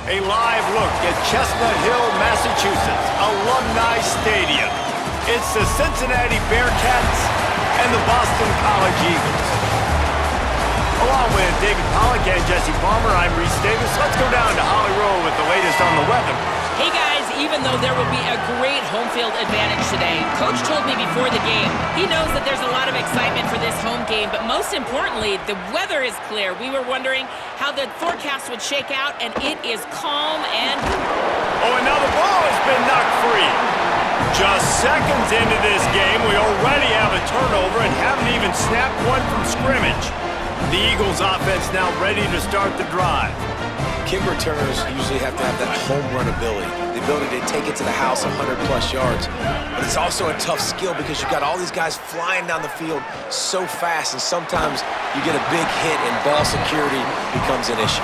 A live look at Chestnut Hill, Massachusetts, Alumni Stadium. It's the Cincinnati Bearcats and the Boston College Eagles. Along with David Pollack and Jesse Palmer, I'm Reese Davis. Let's go down to Holly Rowe with the latest on the weather. Hey guys, even though there will be a great home field advantage today, Coach told me before the game, he knows that there's a lot of excitement for this home game, but most importantly, the weather is clear. We were wondering how the forecast would shake out, and it is calm and... Oh, and now the ball has been knocked free. Just seconds into this game, we already have a turnover and haven't even snapped one from scrimmage. The Eagles offense now ready to start the drive. Kick returners usually have to have that home run ability, the ability to take it to the house 100-plus yards. But it's also a tough skill because you've got all these guys flying down the field so fast, and sometimes you get a big hit and ball security becomes an issue.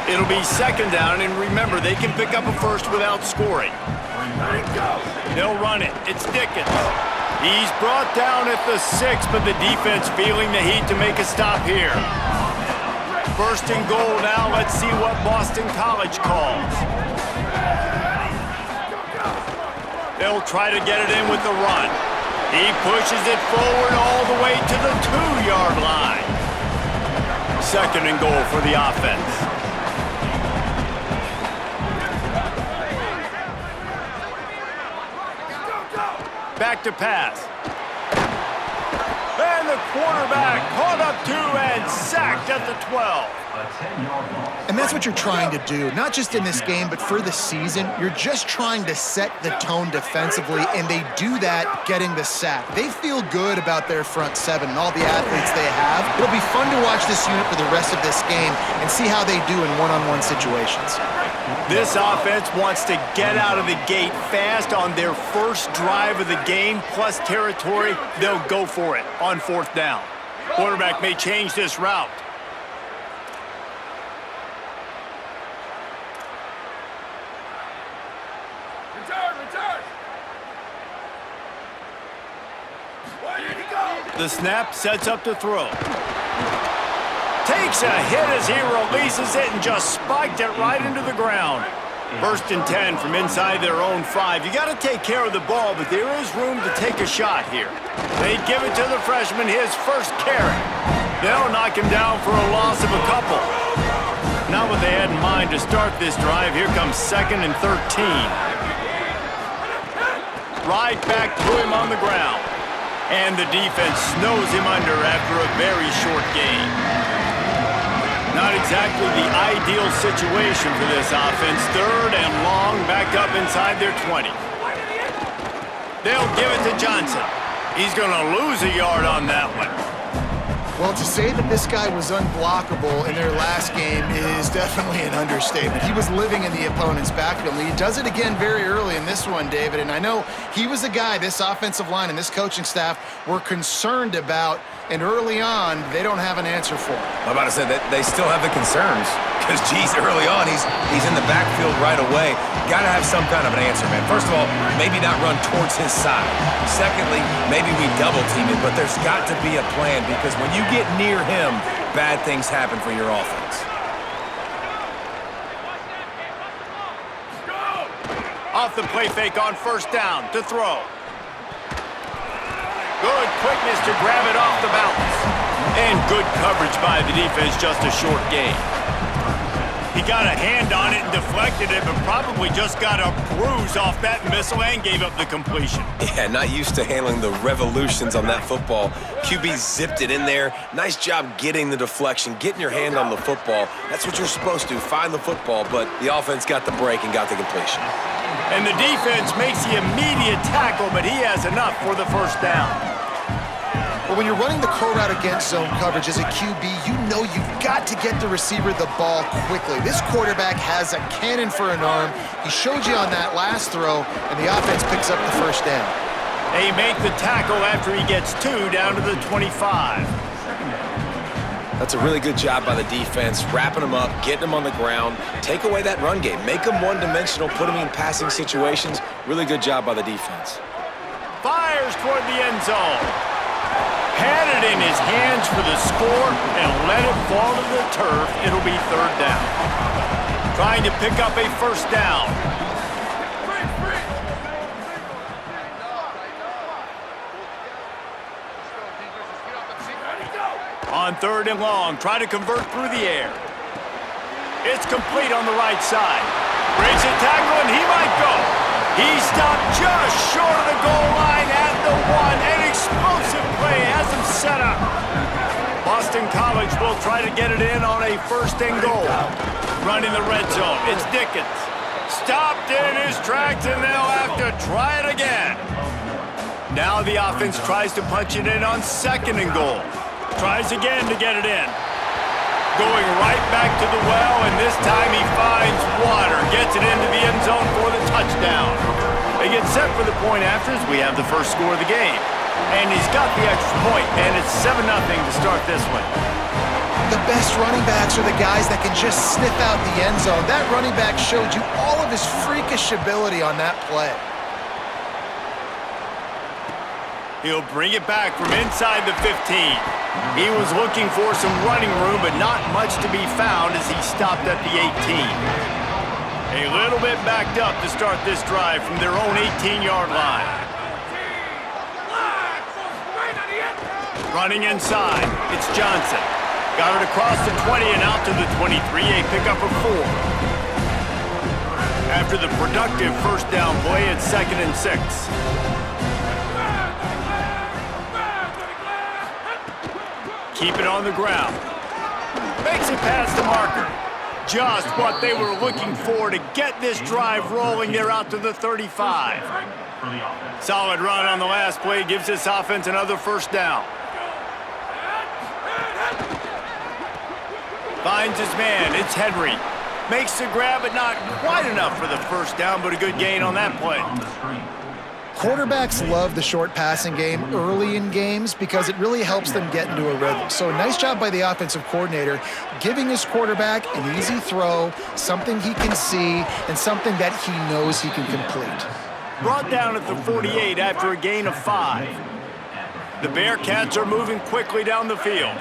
It'll be second down, and remember, they can pick up a first without scoring. They'll run it. It's Dickens. He's brought down at the 6, but the defense feeling the heat to make a stop here. First and goal now. Let's see what Boston College calls. They'll try to get it in with the run. He pushes it forward all the way to the 2-yard line. Second and goal for the offense. Back to pass. And the quarterback caught up 2 and sacked at the 12. And that's what you're trying to do, not just in this game, but for the season. You're just trying to set the tone defensively, and they do that getting the sack. They feel good about their front seven and all the athletes they have. It'll be fun to watch this unit for the rest of this game and see how they do in one-on-one situations. This offense wants to get out of the gate fast on their first drive of the game, plus territory. They'll go for it on fourth down. Quarterback may change this route. The snap sets up to throw. Takes a hit as he releases it and just spiked it right into the ground. First and 10 from inside their own 5. You got to take care of the ball, but there is room to take a shot here. They give it to the freshman, his first carry. They'll knock him down for a loss of a couple. Not what they had in mind to start this drive. Here comes second and 13. Right back to him on the ground. And the defense snows him under after a very short game. Not exactly the ideal situation for this offense. Third and long, back up inside their 20. They'll give it to Johnson. He's going to lose a yard on that one. Well, to say that this guy was unblockable in their last game is definitely an understatement. He was living in the opponent's backfield, and he does it again very early in this one, David. And I know he was a guy this offensive line and this coaching staff were concerned about, and early on, they don't have an answer for him. I'm about to say that they still have the concerns because, geez, early on, he's in the backfield right away. Got to have some kind of an answer, man. First of all, maybe not run towards his side. Secondly, maybe we double-team him, but there's got to be a plan because when you get near him, bad things happen for your offense. Off the play fake on first down to throw. Good quickness to grab it off the bounce. And good coverage by the defense, just a short gain. He got a hand on it and deflected it, but probably just got a bruise off that missile and gave up the completion. Yeah, not used to handling the revolutions on that football. QB zipped it in there. Nice job getting the deflection, getting your hand on the football. That's what you're supposed to, find the football, but the offense got the break and got the completion. And the defense makes the immediate tackle, but he has enough for the first down. But when you're running the curl route against zone coverage as a QB, you know you've got to get the receiver the ball quickly. This quarterback has a cannon for an arm. He showed you on that last throw, and the offense picks up the first down. They make the tackle after he gets 2 down to the 25. That's a really good job by the defense, wrapping them up, getting them on the ground, take away that run game, make them one-dimensional, put them in passing situations. Really good job by the defense. Fires toward the end zone. Had it in his hands for the score and let it fall to the turf. It'll be third down. trying to pick up a first down. On 3rd and long, try to convert through the air. It's complete on the right side. Breaks a tackle, and he might go. He stopped just short of the goal line at the 1. An explosive play has him set up. Boston College will try to get it in on a 1st and goal. Running the red zone. It's Dickens. Stopped in his tracks, and they'll have to try it again. Now the offense tries to punch it in on 2nd and goal. Tries again to get it in. Going right back to the well, and this time he finds water. Gets it into the end zone for the touchdown. They get set for the point after as we have the first score of the game. And he's got the extra point, and it's 7-0 to start this one. The best running backs are the guys that can just sniff out the end zone. That running back showed you all of his freakish ability on that play. He'll bring it back from inside the 15. He was looking for some running room, but not much to be found as he stopped at the 18. A little bit backed up to start this drive from their own 18-yard line. Running inside, it's Johnson. Got it across the 20 and out to the 23, a pickup of 4. After the productive first down play, it's 2nd and 6. Keep it on the ground. Makes it past the marker. Just what they were looking for to get this drive rolling. They're out to the 35. Solid run on the last play gives this offense another first down. Finds his man. It's Henry. Makes the grab, but not quite enough for the first down, but a good gain on that play. Quarterbacks love the short passing game early in games because it really helps them get into a rhythm. So nice job by the offensive coordinator giving his quarterback an easy throw, something he can see, and something that he knows he can complete. Brought down at the 48 after a gain of 5. The Bearcats are moving quickly down the field.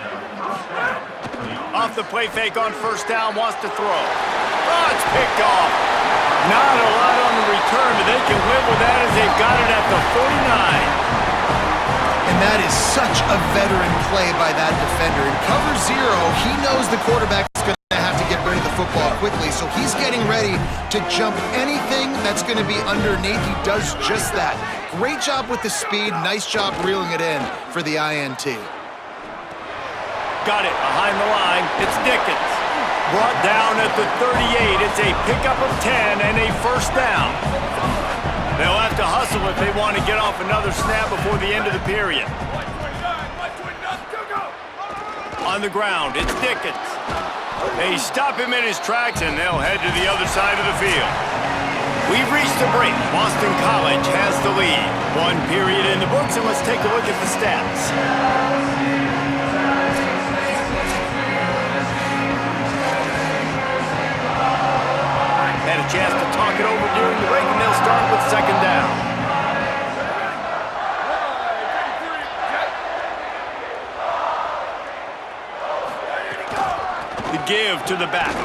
Off the play fake on first down, wants to throw. Oh, it's picked off. Not a lot on the return, but they can live with that as they've got it at the 49. And that is such a veteran play by that defender. In cover 0, he knows the quarterback's going to have to get rid of the football quickly, so he's getting ready to jump anything that's going to be underneath. He does just that. Great job with the speed. Nice job reeling it in for the INT. Got it behind the line. It's Dickens. Brought down at the 38. It's a pickup of 10 and a first down. They'll have to hustle if they want to get off another snap before the end of the period. On the ground, it's Dickens. They stop him in his tracks, and they'll head to the other side of the field. We've reached the break. Boston College has the lead. 1 period in the books, and let's take a look at the stats. Had a chance to talk it over during the break, and they'll start with 2nd down. The give to the back.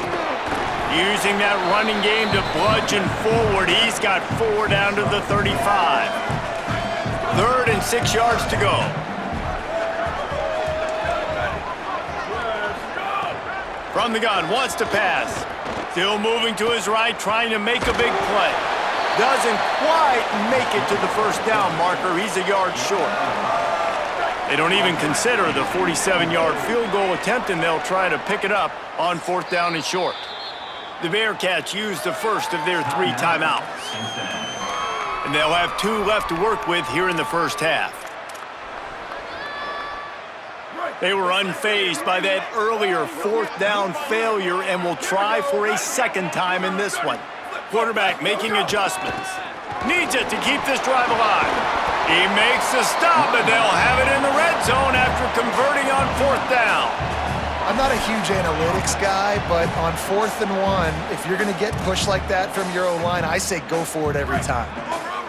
Using that running game to bludgeon forward. He's got 4 down to the 35. 3rd and 6 yards to go. From the gun, wants to pass. Still moving to his right, trying to make a big play. Doesn't quite make it to the first down marker. He's a yard short. They don't even consider the 47-yard field goal attempt, and they'll try to pick it up on 4th down and short. The Bearcats use the first of their 3 timeouts. And they'll have 2 left to work with here in the first half. They were unfazed by that earlier 4th down failure and will try for a 2nd time in this one. Quarterback making adjustments. Needs it to keep this drive alive. He makes the stop, and they'll have it in the red zone after converting on 4th down. I'm not a huge analytics guy, but on 4th and 1, if you're going to get pushed like that from your O-line, I say go for it every time.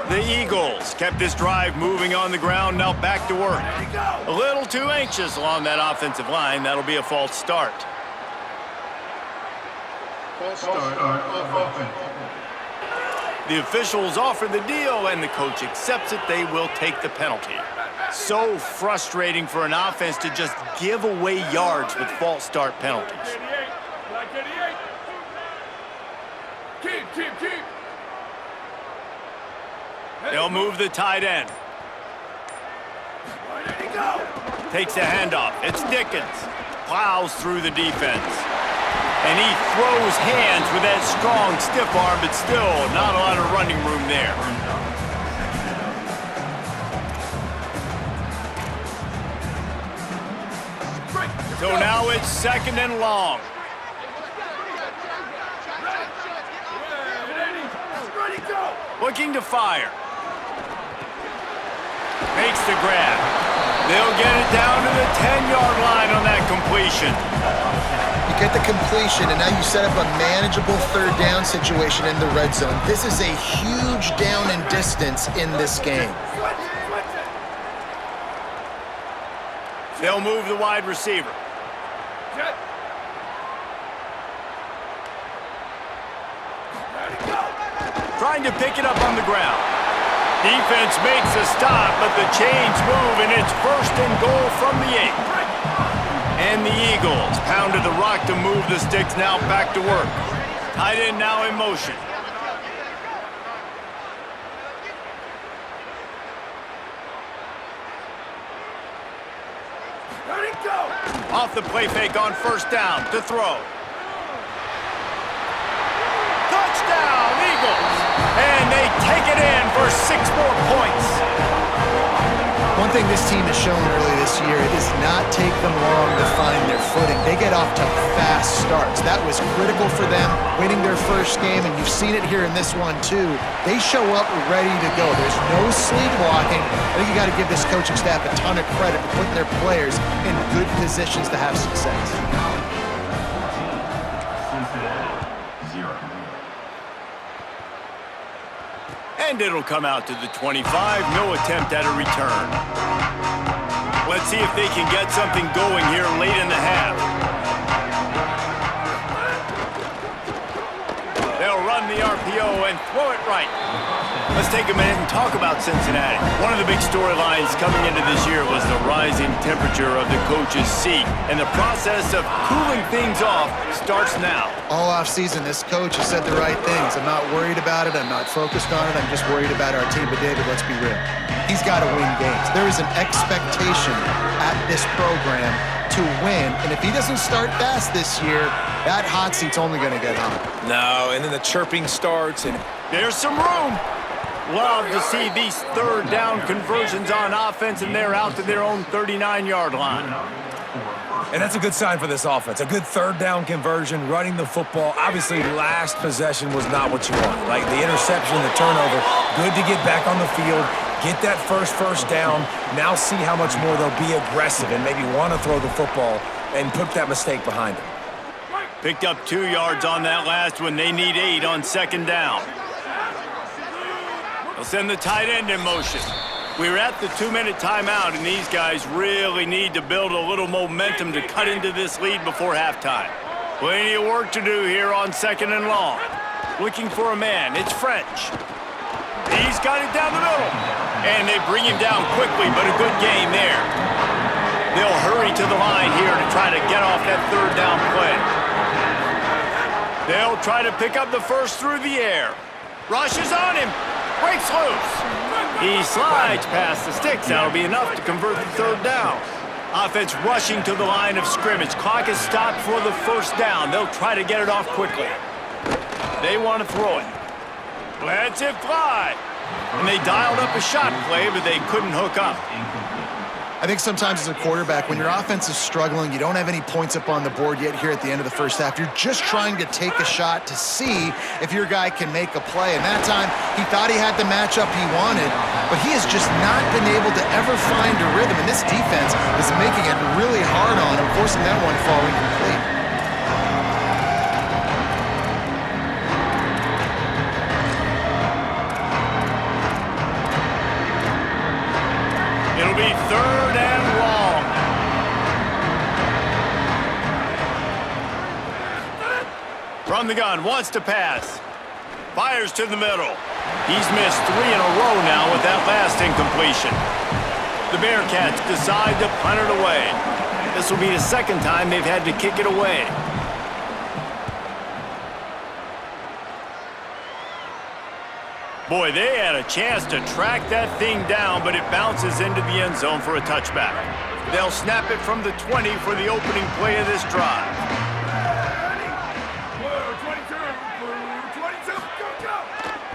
The Eagles kept this drive moving on the ground, now back to work. A little too anxious along that offensive line. That'll be a false start. The officials offer the deal, and the coach accepts it. They will take the penalty. So frustrating for an offense to just give away yards with false start penalties. Keep. They'll move the tight end. Takes a handoff. It's Dickens. Plows through the defense. And he throws hands with that strong, stiff arm, but still not a lot of running room there. So now it's second and long. Looking to fire. Makes the grab. They'll get it down to the 10-yard line on that completion. You get the completion, and now you set up a manageable third down situation in the red zone. This is a huge down in distance in this game. They'll move the wide receiver. Trying to pick it up on the ground. Defense makes a stop, but the chains move, and it's first and goal from the 8. And the Eagles pounded the rock to move the sticks, now back to work. Tight end now in motion. Off the play fake on first down to throw. Touchdown, Eagles! And they take it in for 6 more points. One thing this team has shown early this year, it does not take them long to find their footing. They get off to fast starts. That was critical for them, winning their first game, and you've seen it here in this one too. They show up ready to go. There's no sleepwalking. I think you got to give this coaching staff a ton of credit for putting their players in good positions to have success. And it'll come out to the 25. No attempt at a return. Let's see if they can get something going here late in the half. They'll run the RPO and throw it right. Let's take a minute and talk about Cincinnati. One of the big storylines coming into this year was the rising temperature of the coach's seat. And the process of cooling things off starts now. All offseason, this coach has said the right things. I'm not worried about it. I'm not focused on it. I'm just worried about our team. But David, let's be real. He's got to win games. There is an expectation at this program to win. And if he doesn't start fast this year, that hot seat's only going to get hot. No, and then the chirping starts, and there's some room. Love to see these third down conversions on offense, and they're out to their own 39-yard line. And that's a good sign for this offense. A good third down conversion, running the football. Obviously, last possession was not what you want. Like the interception, the turnover. Good to get back on the field, get that first down. Now see how much more they'll be aggressive and maybe want to throw the football and put that mistake behind them. Picked up 2 yards on that last one. They need 8 on second down. They'll send the tight end in motion. We're at the 2-minute timeout, and these guys really need to build a little momentum to cut into this lead before halftime. Plenty of work to do here on second and long. Looking for a man. It's French. He's got it down the middle. And they bring him down quickly, but a good game there. They'll hurry to the line here to try to get off that third down play. They'll try to pick up the first through the air. Rushes on him. Breaks loose. He slides past the sticks. That'll be enough to convert the third down. Offense rushing to the line of scrimmage. Clock is stopped for the first down. They'll try to get it off quickly. They want to throw it. Lets it fly. And they dialed up a shot play, but they couldn't hook up. I think sometimes as a quarterback, when your offense is struggling, you don't have any points up on the board yet here at the end of the first half. You're just trying to take a shot to see if your guy can make a play. And that time, he thought he had the matchup he wanted, but he has just not been able to ever find a rhythm. And this defense is making it really hard on him, forcing that one to fall incomplete. It'll be third and long. From the gun, wants to pass. Fires to the middle. He's missed 3 in a row now with that last incompletion. The Bearcats decide to punt it away. This will be the second time they've had to kick it away. Boy, they had a chance to track that thing down, but it bounces into the end zone for a touchback. They'll snap it from the 20 for the opening play of this drive.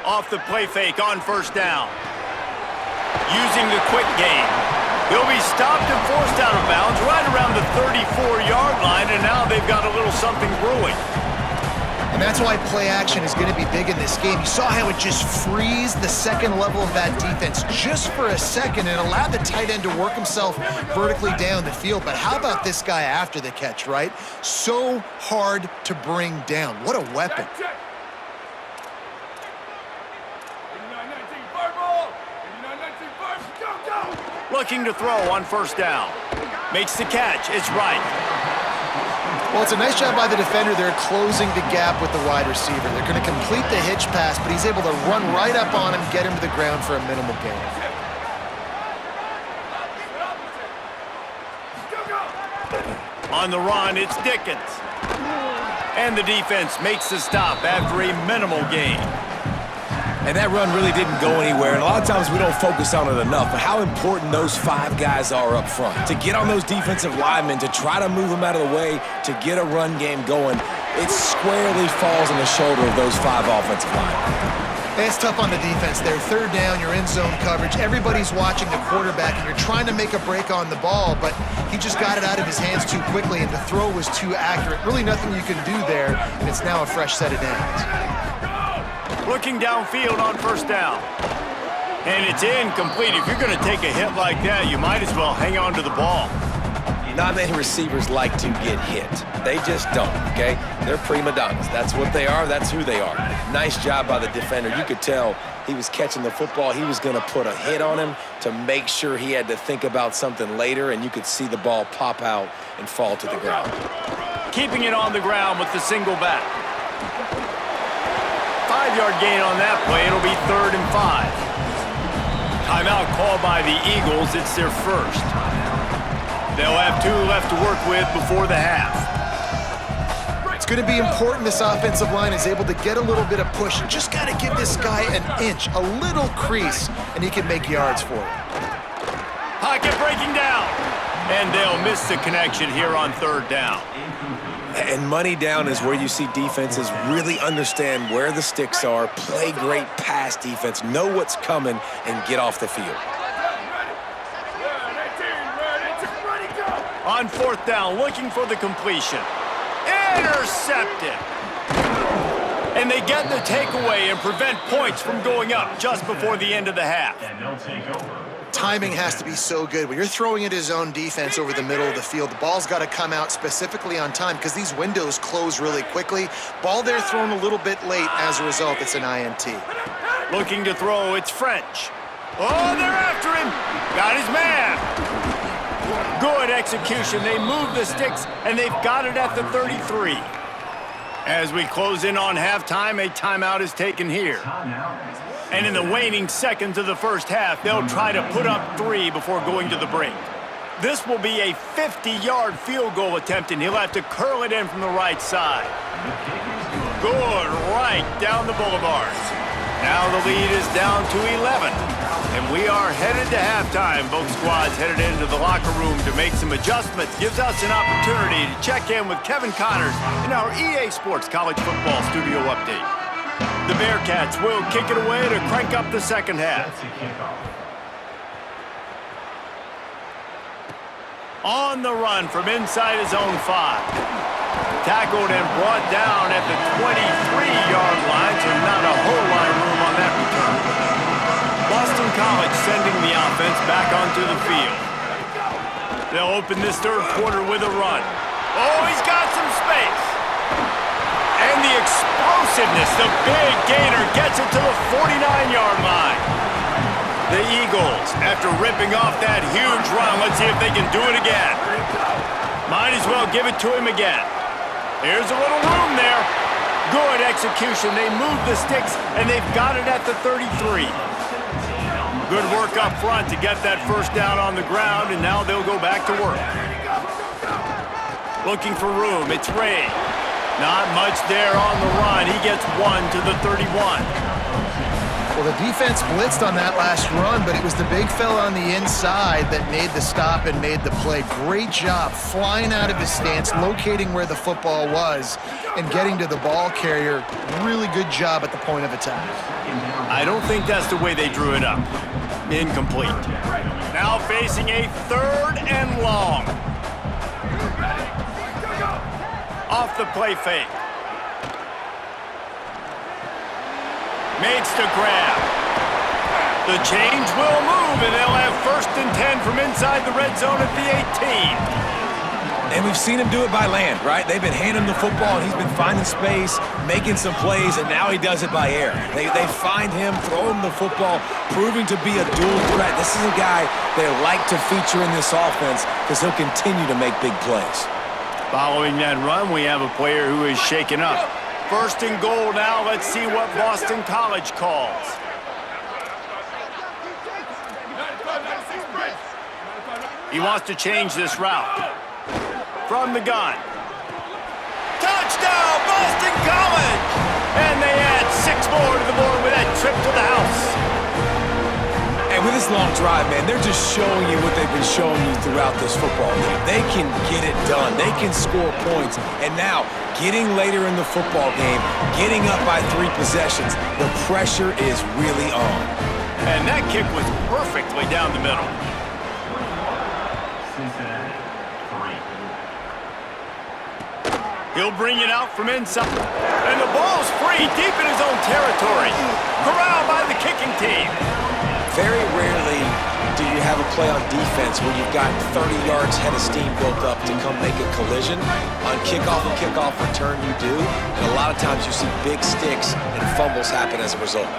Off the play fake on first down. Using the quick game. They'll be stopped and forced out of bounds right around the 34-yard line, and now they've got a little something brewing. And that's why play action is going to be big in this game. You saw how it just frees the second level of that defense just for a second and allowed the tight end to work himself vertically down the field. But how about this guy after the catch, right? So hard to bring down. What a weapon. Looking to throw on first down. Makes the catch. It's right. Well, it's a nice job by the defender. They're closing the gap with the wide receiver. They're going to complete the hitch pass, but he's able to run right up on him, get him to the ground for a minimal gain. On the run, it's Dickens. And the defense makes the stop after a minimal gain. And that run really didn't go anywhere, and a lot of times we don't focus on it enough, but how important those 5 guys are up front. To get on those defensive linemen, to try to move them out of the way, to get a run game going, it squarely falls on the shoulder of those 5 offensive linemen. It's tough on the defense there. Third down, you're in zone coverage. Everybody's watching the quarterback, and you're trying to make a break on the ball, but he just got it out of his hands too quickly, and the throw was too accurate. Really nothing you can do there, and it's now a fresh set of downs. Looking downfield on first down. And it's incomplete. If you're going to take a hit like that, you might as well hang on to the ball. Not many receivers like to get hit. They just don't, okay? They're prima donnas. That's what they are. That's who they are. Nice job by the defender. You could tell he was catching the football. He was going to put a hit on him to make sure he had to think about something later, and you could see the ball pop out and fall to the ground. Keeping it on the ground with the single back. 5-yard gain on that play. It'll be 3rd and 5. Timeout called by the Eagles. It's their first. They'll have 2 left to work with before the half. It's going to be important this offensive line is able to get a little bit of push. You just got to give this guy an inch, a little crease, and he can make yards for it. Pocket breaking down. And they'll miss the connection here on 3rd down. And money down is where you see defenses really understand where the sticks are, play great pass defense, know what's coming, and get off the field. On 4th down, looking for the completion. Intercepted. And they get the takeaway and prevent points from going up just before the end of the half. Timing has to be so good. When you're throwing at his own defense over the middle of the field, the ball's got to come out specifically on time because these windows close really quickly. Ball there thrown a little bit late. As a result, it's an INT. Looking to throw, it's French. Oh, they're after him. Got his man. Good execution. They move the sticks, and they've got it at the 33. As we close in on halftime, a timeout is taken here. And in the waning seconds of the first half, they'll try to put up 3 before going to the break. This will be a 50-yard field goal attempt, and he'll have to curl it in from the right side. Good, right down the boulevard. Now the lead is down to 11. And we are headed to halftime. Both squads headed into the locker room to make some adjustments. Gives us an opportunity to check in with Kevin Connors in our EA Sports College Football Studio Update. The Bearcats will kick it away to crank up the second half. On the run from inside his own 5. Tackled and brought down at the 23-yard line, so not a whole lot of room on that return. Boston College sending the offense back onto the field. They'll open this 3rd quarter with a run. Oh, he's got some space. And the explosiveness, the big gainer gets it to the 49-yard line. The Eagles, after ripping off that huge run, let's see if they can do it again. Might as well give it to him again. Here's a little room there. Good execution. They move the sticks, and they've got it at the 33. Good work up front to get that first down on the ground, and now they'll go back to work. Looking for room. It's Ray. Not much there on the run. He gets one to the 31. Well, the defense blitzed on that last run, but it was the big fella on the inside that made the stop and made the play. Great job flying out of his stance, locating where the football was, and getting to the ball carrier. Really good job at the point of attack. I don't think that's the way they drew it up. Incomplete. Now facing a 3rd and long. Off the play fake. Makes the grab. The change will move, and they'll have 1st and 10 from inside the red zone at the 18. And we've seen him do it by land, right? They've been handing him the football, and he's been finding space, making some plays, and now he does it by air. They find him, throw him the football, proving to be a dual threat. This is a guy they like to feature in this offense because he'll continue to make big plays. Following that run, we have a player who is shaken up. 1st and goal now. Let's see what Boston College calls. He wants to change this route. From the gun. Touchdown, Boston College! And they add 6 more to the board with that trip to the house. And with this long drive, man, they're just showing you what they've been showing you throughout this football game. They can get it done. They can score points. And now, getting later in the football game, getting up by 3 possessions, the pressure is really on. And that kick was perfectly down the middle. He'll bring it out from inside. And the ball's free deep in his own territory. Corralled by the kicking team. Very rarely do you have a play on defense when you've got 30 yards head of steam built up to come make a collision. On kickoff and kickoff return, you do. And a lot of times you see big sticks and fumbles happen as a result.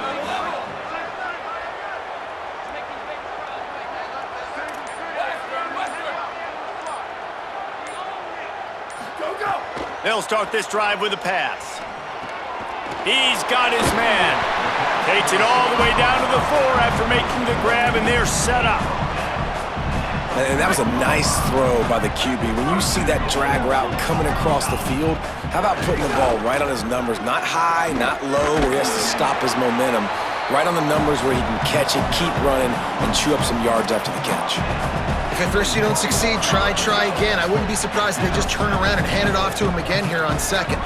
They'll start this drive with a pass. He's got his man. Takes it all the way down to the 4 after making the grab, and they're set up. And that was a nice throw by the QB. When you see that drag route coming across the field, how about putting the ball right on his numbers? Not high, not low, where he has to stop his momentum. Right on the numbers where he can catch it, keep running, and chew up some yards after the catch. If at first you don't succeed, try again. I wouldn't be surprised if they just turn around and hand it off to him again here on 2nd.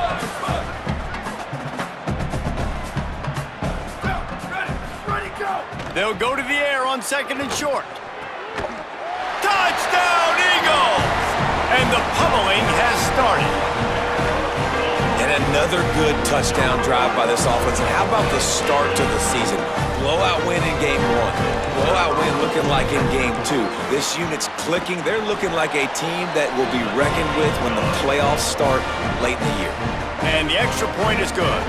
They'll go to the air on 2nd and short. Touchdown, Eagles! And the pummeling has started. And another good touchdown drive by this offense. And how about the start to the season? Blowout win in game 1. Blowout win looking like in game 2. This unit's clicking. They're looking like a team that will be reckoned with when the playoffs start late in the year. And the extra point is good.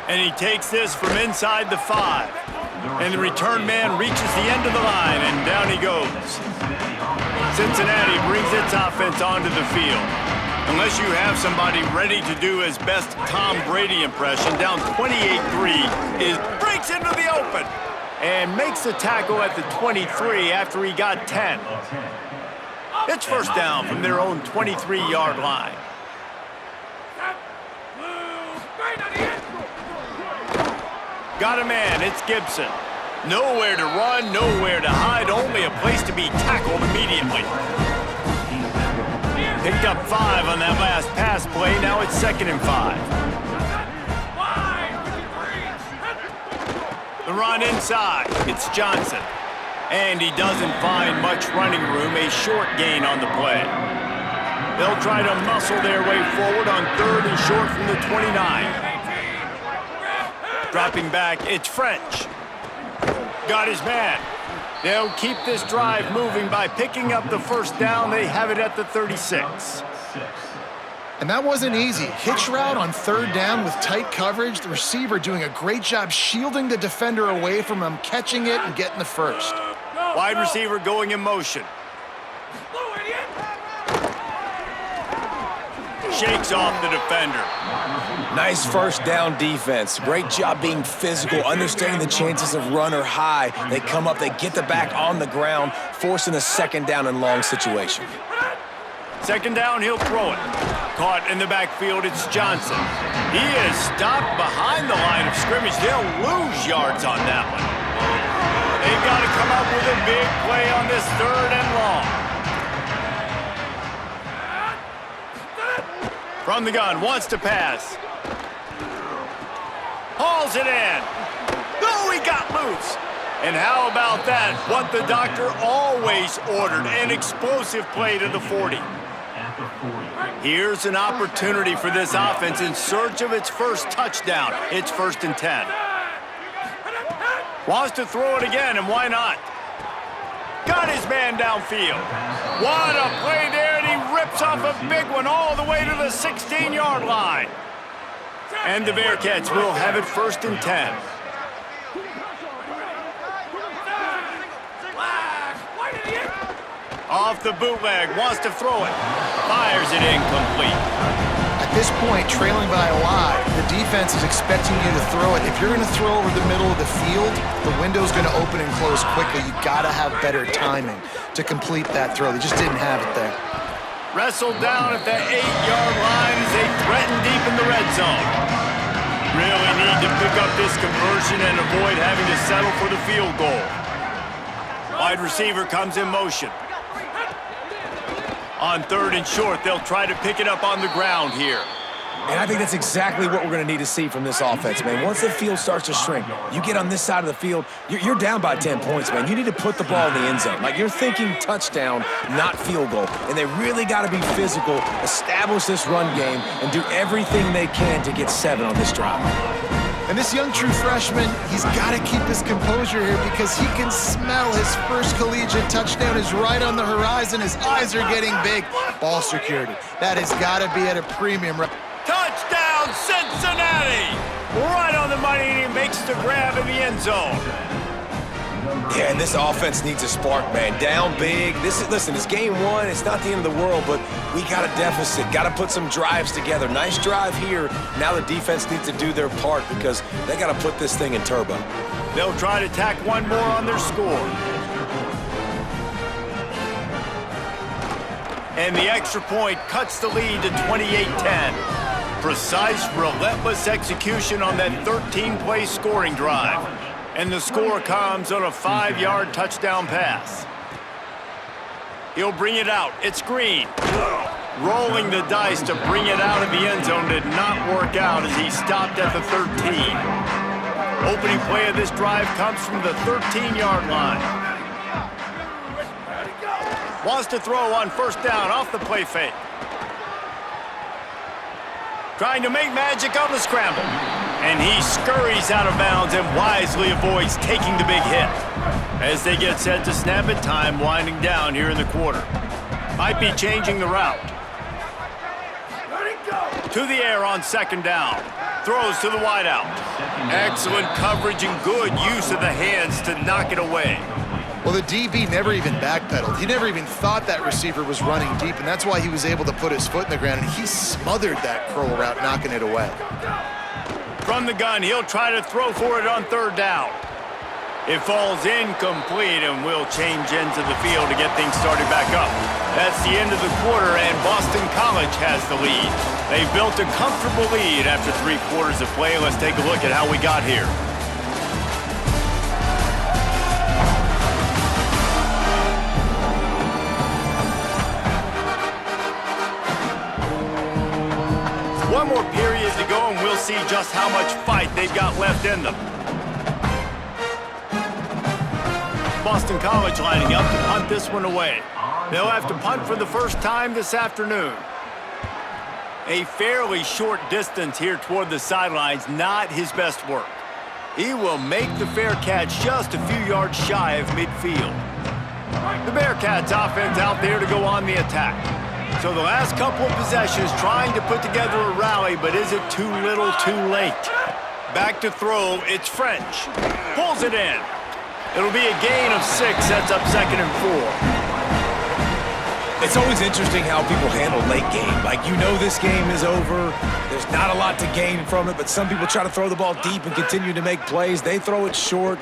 And he takes this from inside the 5. And the return man reaches the end of the line, and down he goes. Cincinnati brings its offense onto the field. Unless you have somebody ready to do his best Tom Brady impression, down 28-3, breaks into the open and makes the tackle at the 23 after he got 10. It's 1st down from their own 23-yard line. Got a man, it's Gibson. Nowhere to run, nowhere to hide, only a place to be tackled immediately. Picked up 5 on that last pass play, now it's 2nd and 5. The run inside, it's Johnson. And he doesn't find much running room, a short gain on the play. They'll try to muscle their way forward on 3rd and short from the 29. Dropping back, it's French. Got his man. They'll keep this drive moving by picking up the 1st down. They have it at the 36. And that wasn't easy. Hitch route on 3rd down with tight coverage. The receiver doing a great job shielding the defender away from him, catching it and getting the 1st. Wide receiver going in motion. Shakes off the defender. Nice first down defense. Great job being physical, understanding the chances of run or high. They come up, they get the back on the ground, forcing a second down and long situation. Second down, he'll throw it. Caught in the backfield, it's Johnson. He is stopped behind the line of scrimmage. They'll lose yards on that one. They've got to come up with a big play on this third and long. From the gun, wants to pass. Hauls it in. Oh, he got loose. And how about that? What the doctor always ordered, an explosive play to the 40. Here's an opportunity for this offense in search of its first touchdown. It's 1st and 10. Wants to throw it again, and why not? Got his man downfield. What a play there, and he rips off a big one all the way to the 16-yard line. And the Bearcats will have it 1st and 10. Off the bootleg, wants to throw it. Fires it incomplete. At this point, trailing by a lot, the defense is expecting you to throw it. If you're going to throw over the middle of the field, the window's going to open and close quickly. You got to have better timing to complete that throw. They just didn't have it there. Wrestled down at the 8-yard line as they threaten deep in the red zone. Really need to pick up this conversion and avoid having to settle for the field goal. Wide receiver comes in motion. On 3rd and short, they'll try to pick it up on the ground here. And I think that's exactly what we're going to need to see from this offense, man. Once the field starts to shrink, you get on this side of the field, you're down by 10 points, man. You need to put the ball in the end zone. Like, you're thinking touchdown, not field goal. And they really got to be physical, establish this run game, and do everything they can to get 7 on this drive. And this young true freshman, he's got to keep his composure here because he can smell his first collegiate touchdown is right on the horizon. His eyes are getting big. Ball security. That has got to be at a premium. Touchdown, Cincinnati! Right on the money, and he makes the grab in the end zone. Yeah, and this offense needs a spark, man. Down big. Listen, it's game 1. It's not the end of the world, but we got a deficit. Got to put some drives together. Nice drive here. Now the defense needs to do their part because they got to put this thing in turbo. They'll try to tack one more on their score. And the extra point cuts the lead to 28-10. Precise, relentless execution on that 13-play scoring drive. And the score comes on a 5-yard touchdown pass. He'll bring it out. It's Green. Rolling the dice to bring it out of the end zone did not work out as he stopped at the 13. Opening play of this drive comes from the 13-yard line. Wants to throw on 1st down off the play fake. Trying to make magic on the scramble. And he scurries out of bounds and wisely avoids taking the big hit. As they get set to snap it, time winding down here in the quarter. Might be changing the route. To the air on 2nd down. Throws to the wideout. Excellent coverage and good use of the hands to knock it away. Well, the DB never even backpedaled. He never even thought that receiver was running deep, and that's why he was able to put his foot in the ground, and he smothered that curl route, knocking it away. From the gun, he'll try to throw for it on 3rd down. It falls incomplete, and we'll change ends of the field to get things started back up. That's the end of the quarter, and Boston College has the lead. They've built a comfortable lead after 3 quarters of play. Let's take a look at how we got here. One more period to go, and we'll see just how much fight they've got left in them. Boston College lining up to punt this one away. They'll have to punt for the first time this afternoon. A fairly short distance here toward the sidelines, not his best work. He will make the fair catch just a few yards shy of midfield. The Bearcats offense out there to go on the attack. So the last couple of possessions trying to put together a rally, but is it too little too late? Back to throw, it's French. Pulls it in. It'll be a gain of 6. Sets up 2nd and 4. It's always interesting how people handle late game. Like, you know this game is over. There's not a lot to gain from it, but some people try to throw the ball deep and continue to make plays. They throw it short.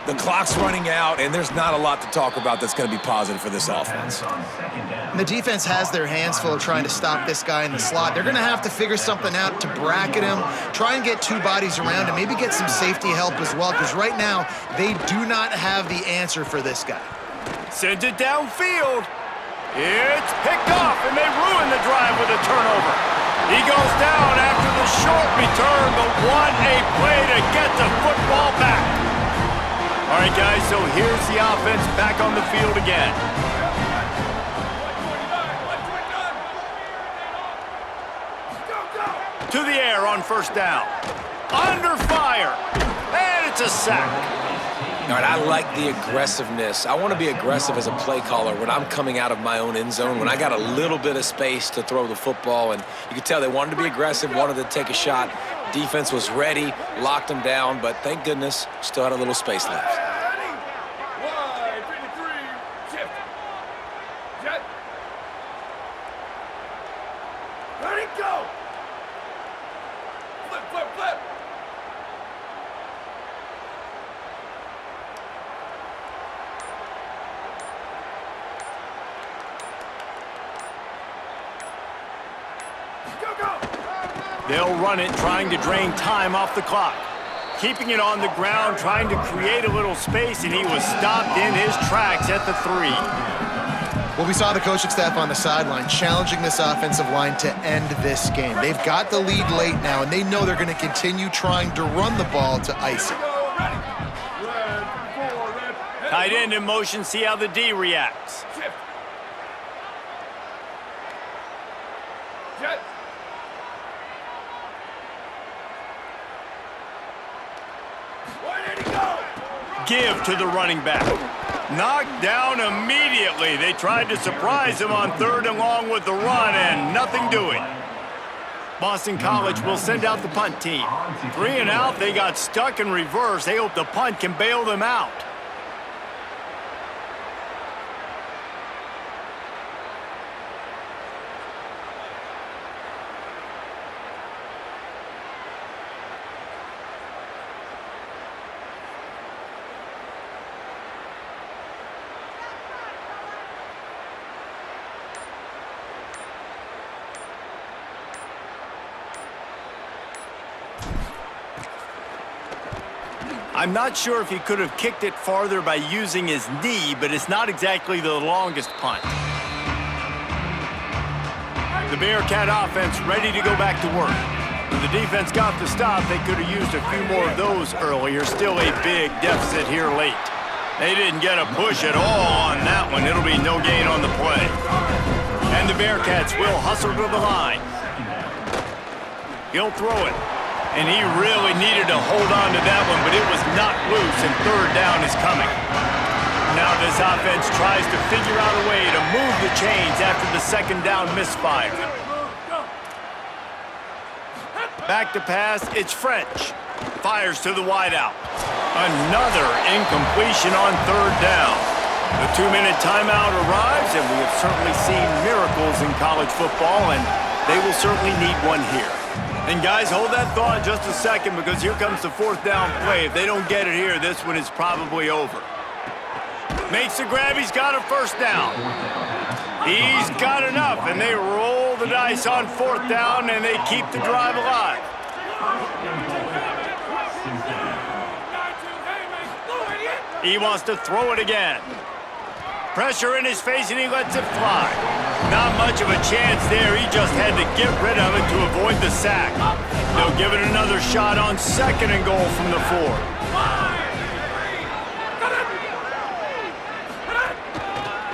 The clock's running out, and there's not a lot to talk about that's going to be positive for this offense. And the defense has their hands full trying to stop this guy in the slot. They're going to have to figure something out to bracket him, try and get 2 bodies around him, maybe get some safety help as well, because right now they do not have the answer for this guy. Sends it downfield. It's picked off, and they ruin the drive with a turnover. He goes down after the short return, but what a play to get the football back. All right, guys, so here's the offense back on the field again. To the air on 1st down. Under fire. And it's a sack. All right, I like the aggressiveness. I want to be aggressive as a play caller when I'm coming out of my own end zone, when I got a little bit of space to throw the football, and you could tell they wanted to be aggressive, wanted to take a shot. Defense was ready, locked them down, but thank goodness, still had a little space left. They'll run it, trying to drain time off the clock. Keeping it on the ground, trying to create a little space, and he was stopped in his tracks at the 3. Well, we saw the coaching staff on the sideline challenging this offensive line to end this game. They've got the lead late now, and they know they're going to continue trying to run the ball to ice it. Tight end in motion, see how the D reacts. Give to the running back. Knocked down immediately. They tried to surprise him on 3rd and long with the run, and nothing doing. Boston College will send out the punt team. 3 and out, they got stuck in reverse. They hope the punt can bail them out. I'm not sure if he could have kicked it farther by using his knee, but it's not exactly the longest punt. The Bearcat offense ready to go back to work. When the defense got the stop, they could have used a few more of those earlier. Still a big deficit here late. They didn't get a push at all on that one. It'll be no gain on the play. And the Bearcats will hustle to the line. He'll throw it. And he really needed to hold on to that one, but it was knocked loose, and 3rd down is coming. Now this offense tries to figure out a way to move the chains after the 2nd down misfire. Back to pass, it's French. Fires to the wideout. Another incompletion on 3rd down. The 2-minute timeout arrives, and we have certainly seen miracles in college football, and they will certainly need one here. And guys, hold that thought just a second, because here comes the 4th down play. If they don't get it here, this one is probably over. Makes the grab, he's got a 1st down. He's got enough, and they roll the dice on 4th down, and they keep the drive alive. He wants to throw it again. Pressure in his face, and he lets it fly. Not much of a chance there. He just had to get rid of it to avoid the sack. They'll give it another shot on 2nd and goal from the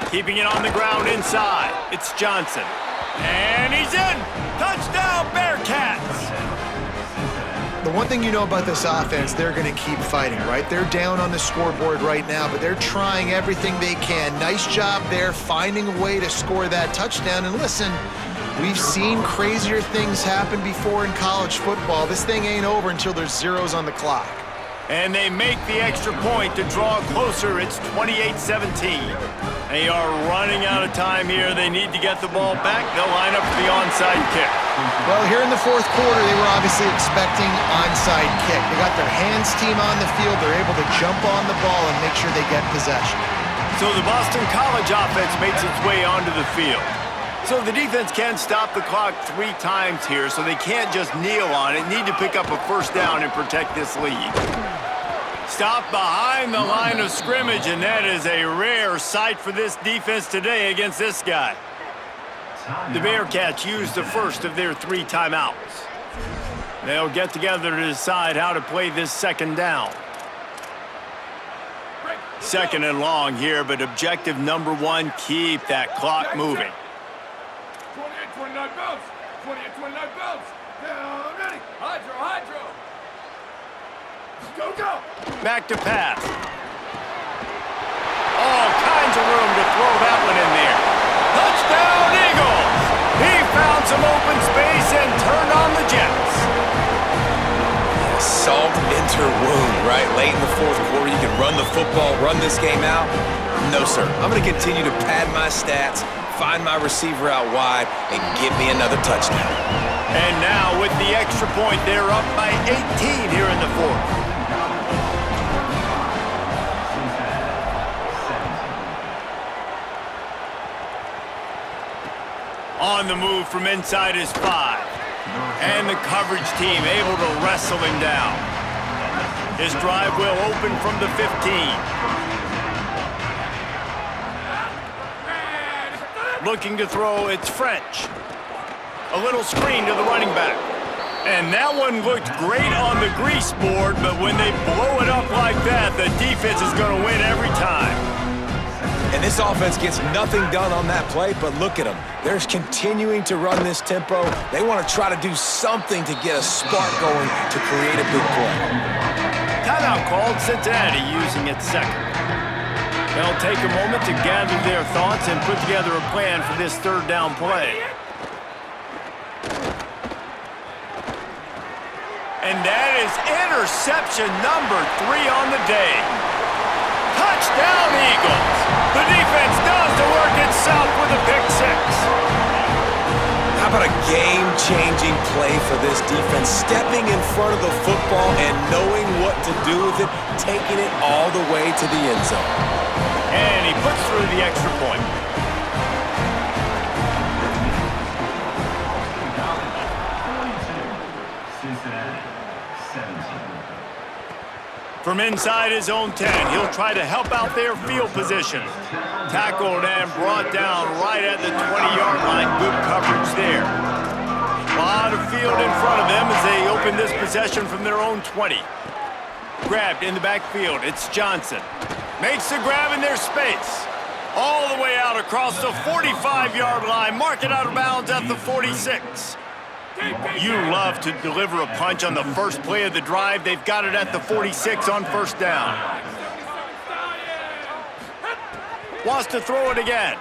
4. Keeping it on the ground inside. It's Johnson. And he's in! Touchdown, Bearcats! The one thing you know about this offense, they're going to keep fighting, right? They're down on the scoreboard right now, but they're trying everything they can. Nice job there, finding a way to score that touchdown. And listen, we've seen crazier things happen before in college football. This thing ain't over until there's zeros on the clock. And they make the extra point to draw closer. It's 28-17. They are running out of time here. They need to get the ball back. They'll line up for the onside kick. Well, here in the fourth quarter, they were obviously expecting onside kick. They got their hands team on the field. They're able to jump on the ball and make sure they get possession. So the Boston College offense makes its way onto the field. So the defense can stop the clock 3 times here, so they can't just kneel on it. Need to pick up a first down and protect this lead. Stop behind the line of scrimmage, and that is a rare sight for this defense today against this guy. The Bearcats use the first of their 3 timeouts. They'll get together to decide how to play this second down. Second and long here, but objective number 1, keep that clock moving. 28-29 bounce. 28-29 bounce. Down, ready. Hydro. Go. Back to pass. All kinds of room to throw that one in there. Touchdown, Eagles! He found some open space and turned on the Jets. Salt enter wound, right? Late in the fourth quarter, you can run the football, run this game out. No, sir. I'm going to continue to pad my stats, find my receiver out wide, and give me another touchdown. And now with the extra point, they're up by 18 here in the fourth. On the move from inside his 5. And the coverage team able to wrestle him down. His drive will open from the 15. Looking to throw, it's French. A little screen to the running back. And that one looked great on the grease board, but when they blow it up like that, the defense is going to win every time. And this offense gets nothing done on that play, but look at them. They're continuing to run this tempo. They want to try to do something to get a spark going to create a big play. Timeout called, Cincinnati using its second. They'll take a moment to gather their thoughts and put together a plan for this third down play. And that is interception number 3 on the day. Touchdown, Eagles! The defense does the work itself with a pick 6. How about a game-changing play for this defense? Stepping in front of the football and knowing what to do with it, taking it all the way to the end zone. And he puts through the extra point. From inside his own 10, he'll try to help out their field position. Tackled and brought down right at the 20-yard line. Good coverage there. A lot of field in front of them as they open this possession from their own 20. Grabbed in the backfield, it's Johnson. Makes the grab in their space. All the way out across the 45-yard line. Mark it out of bounds at the 46. You love to deliver a punch on the first play of the drive. They've got it at the 46 on first down. Wants to throw it again.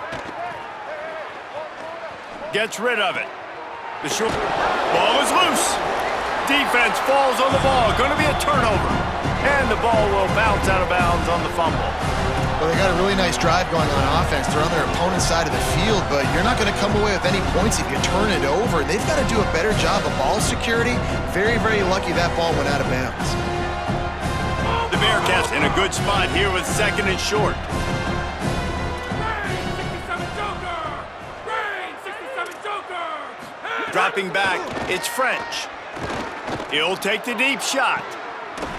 Gets rid of it. The short ball is loose. Defense falls on the ball. Going to be a turnover. And the ball will bounce out of bounds on the fumble. Well, they got a really nice drive going on offense. They're on their opponent's side of the field, but you're not going to come away with any points if you turn it over. They've got to do a better job of ball security. Very, very lucky that ball went out of bounds. The Bearcats in a good spot here with second and short. Dropping back, it's French. He'll take the deep shot.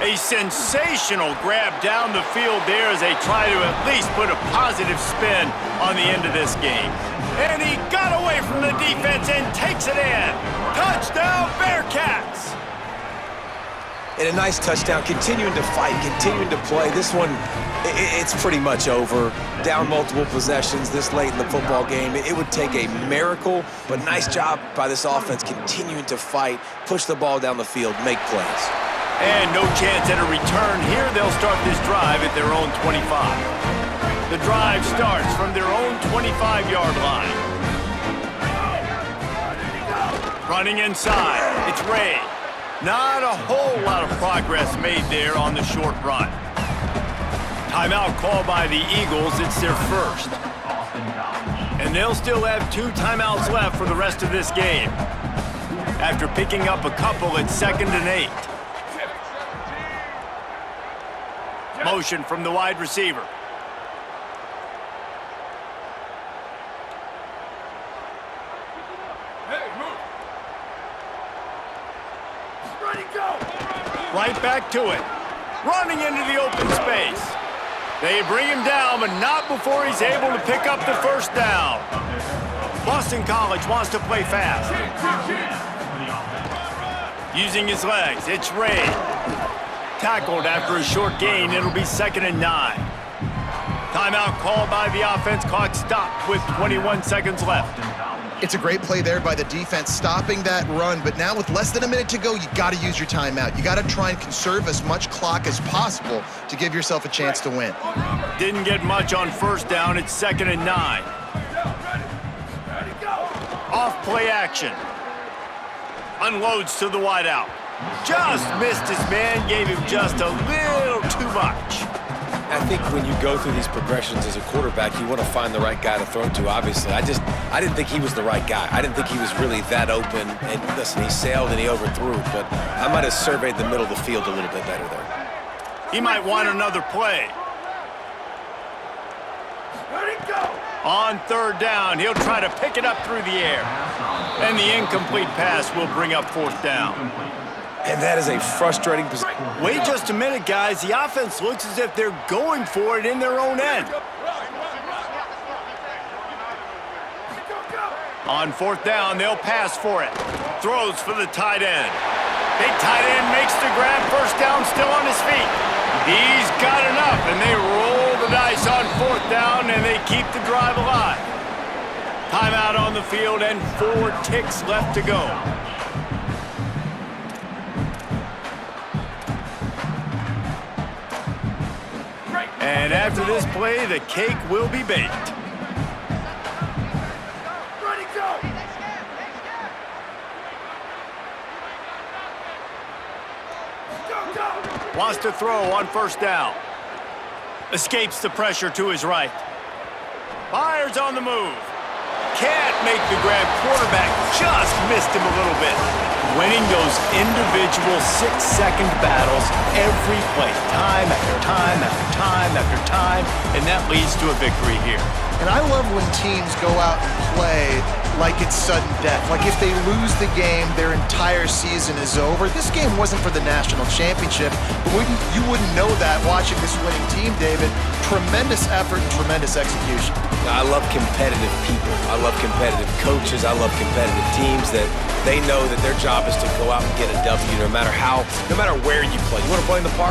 A sensational grab down the field there as they try to at least put a positive spin on the end of this game. And he got away from the defense and takes it in. Touchdown, Bearcats! And a nice touchdown, continuing to fight, continuing to play. This one, it's pretty much over. Down multiple possessions this late in the football game. It would take a miracle, but nice job by this offense continuing to fight, push the ball down the field, make plays. And no chance at a return here. They'll start this drive at their own 25. The drive starts from their own 25-yard line. Running inside, it's Ray. Not a whole lot of progress made there on the short run. Timeout called by the Eagles. It's their first. And they'll still have 2 timeouts left for the rest of this game. After picking up a couple, it's 2nd and 8. Motion from the wide receiver. Hey, move. Ready, go. Right back to it. Running into the open space. They bring him down, but not before he's able to pick up the first down. Boston College wants to play fast. Using his legs, it's Ray. Tackled after a short gain, it'll be 2nd and 9. Timeout called by the offense, clock stopped with 21 seconds left. It's a great play there by the defense, stopping that run, but now with less than a minute to go, you got to use your timeout. You got to try and conserve as much clock as possible to give yourself a chance to win. Didn't get much on first down, it's 2nd and 9. Ready, go. Off play action. Unloads to the wideout. Just missed his man, gave him just a little too much. I think when you go through these progressions as a quarterback, you want to find the right guy to throw to, obviously. I didn't think he was the right guy. I didn't think he was really that open. And listen, he sailed and he overthrew, but I might have surveyed the middle of the field a little bit better there. He might want another play. Ready, go. On 3rd down, he'll try to pick it up through the air. And the incomplete pass will bring up 4th down. And that is a frustrating position. Wait just a minute, guys. The offense looks as if they're going for it in their own end. On 4th down, they'll pass for it. Throws for the tight end. Big tight end makes the grab. First down, still on his feet. He's got enough, and they roll the dice on 4th down, and they keep the drive alive. Timeout on the field, and 4 ticks left to go. And after this play, the cake will be baked. Ready, go. Go, go. Wants to throw on 1st down. Escapes the pressure to his right. Fires on the move. Can't make the grab. Quarterback just missed him a little bit. Winning those individual 6-second battles every play, time after time after time after time, and that leads to a victory here. And I love when teams go out and play like it's sudden death. Like if they lose the game, their entire season is over. This game wasn't for the national championship, but you wouldn't know that watching this winning team, David. Tremendous effort and tremendous execution. I love competitive people. I love competitive coaches. I love competitive teams that they know that their job is to go out and get a W no matter where you play. You want to play in the park?